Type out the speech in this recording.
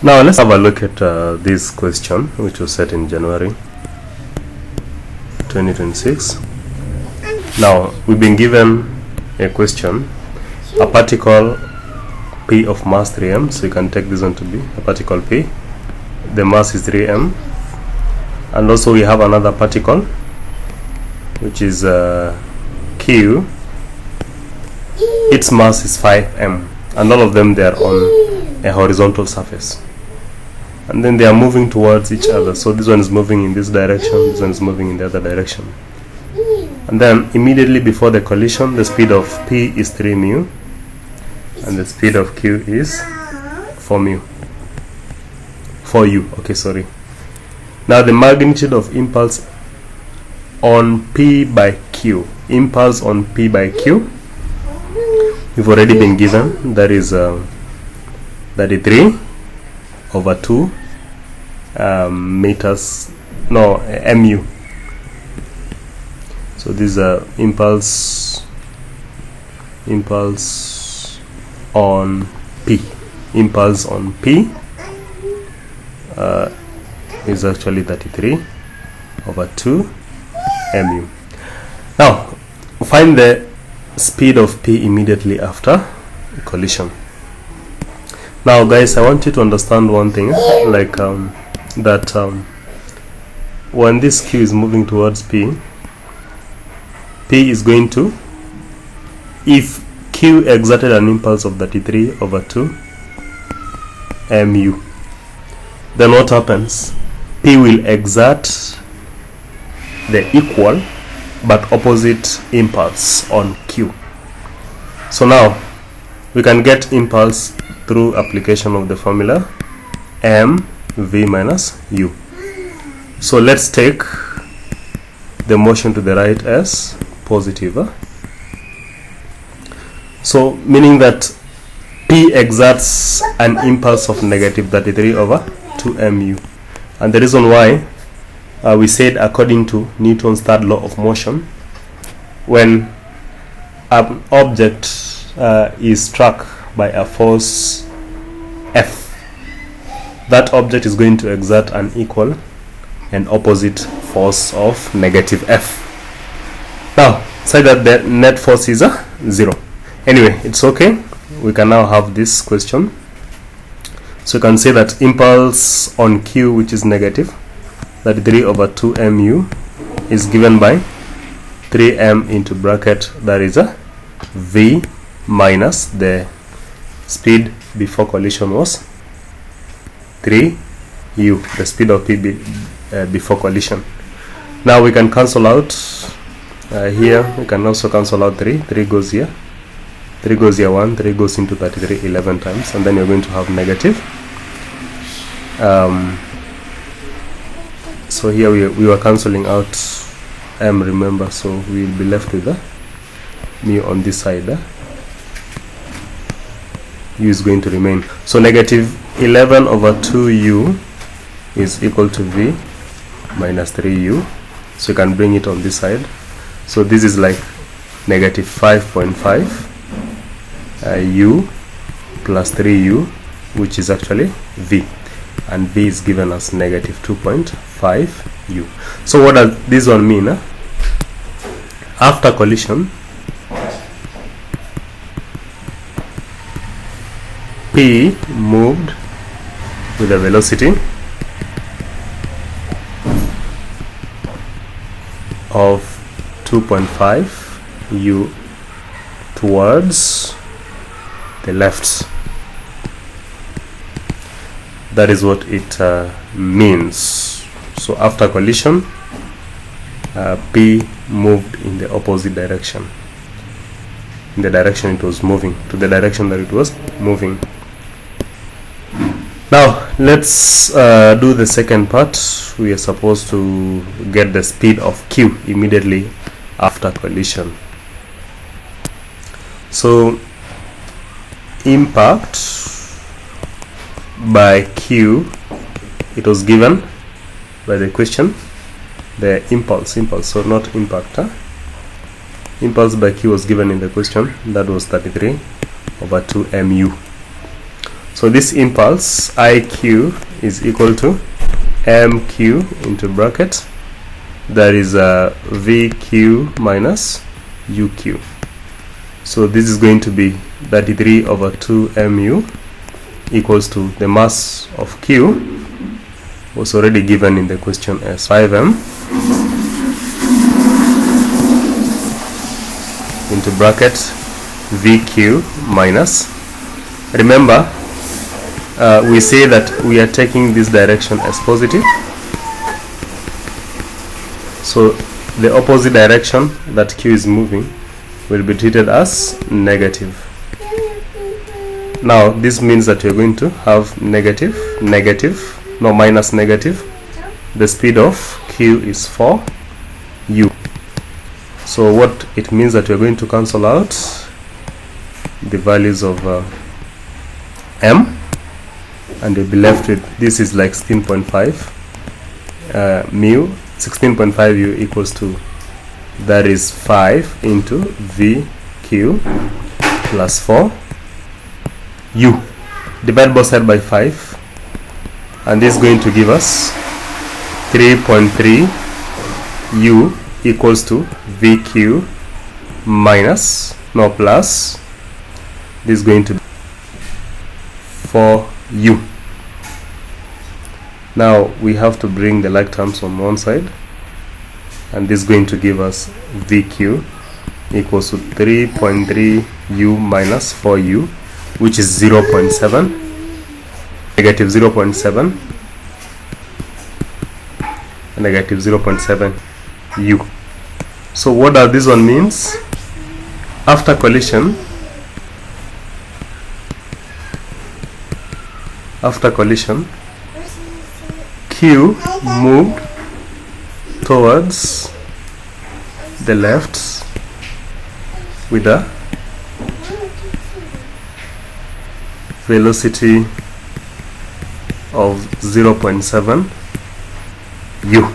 Now let's have a look at this question, which was set in January 2026. Now we've been given a question, a particle P of mass 3m, so you can take this one to be a particle P. The mass is 3m, and also we have another particle which is Q. Its mass is 5m, and all of them, they are on a horizontal surface, and then they are moving towards each other. So this one is moving in this direction, this one is moving in the other direction, and then immediately before the collision, the speed of P is 3 mu and the speed of Q is 4 mu. 4u, okay, sorry. Now the magnitude of impulse on P by Q, impulse on P by Q, we've already been given. That is 33 over 2 meters, no, mu. So this is impulse on P. Impulse on P is actually 33 over 2 mu. Now find the speed of P immediately after collision. Now guys, I want you to understand one thing, like that when this Q is moving towards P is going to, if Q exerted an impulse of 33 over 2 mu, then what happens? P will exert the equal but opposite impulse on Q. So now we can get impulse through application of the formula mv minus u. So let's take the motion to the right as positive. So meaning that P exerts an impulse of negative 33 over 2 mu, and the reason why we said, according to Newton's third law of motion, when an object is struck by a force F, that object is going to exert an equal and opposite force of negative F. Now say that the net force is 0. Anyway, it's okay. We can now have this question. So you can say that impulse on Q, which is negative 33 over 2 mu, is given by 3m into bracket, that is a v minus the speed before collision was 3u, the speed of P before collision. Now we can cancel out here. We can also cancel out 3 goes here, 3 goes here, 1, 3 goes into 33 11 times, and then you're going to have negative. So here we were cancelling out m, remember, so we'll be left with the mu on this side. U is going to remain. So negative 11 over 2u is equal to v minus 3u. So you can bring it on this side. So this is like negative 5.5 u plus 3u, which is actually v, and v is given as negative 2.5 u. So what does this one mean? After collision, P moved with a velocity of 2.5 u towards the left. That is what it means. So after collision, P moved in the opposite direction, in the direction it was moving, to the direction that it was moving. Now let's do the second part. We are supposed to get the speed of Q immediately after collision. So impact by Q, it was given by the question, the impulse, so not impact. Impulse by Q was given in the question, that was 33 over 2 mu. So this impulse IQ is equal to MQ into bracket, that is VQ minus UQ. So this is going to be 33 over 2 mu equals to the mass of Q was already given in the question as 5m into bracket VQ minus, remember we say that we are taking this direction as positive, so the opposite direction that Q is moving will be treated as negative. Now this means that we are going to have minus negative. The speed of Q is 4u. So what it means that we are going to cancel out the values of m, and we'll be left with, this is like 16.5 mu, 16.5u equals to, that is 5 into VQ plus 4 u. Divide both sides by 5, and this is going to give us 3.3 u equals to VQ minus, no plus, this is going to be 4u. Now we have to bring the like terms on one side, and this is going to give us VQ equals to 3.3u minus 4u, which is 0.7, negative 0.7, negative 0.7u. So what does this one means? After collision, Q moved towards the left with a velocity of 0.7 u.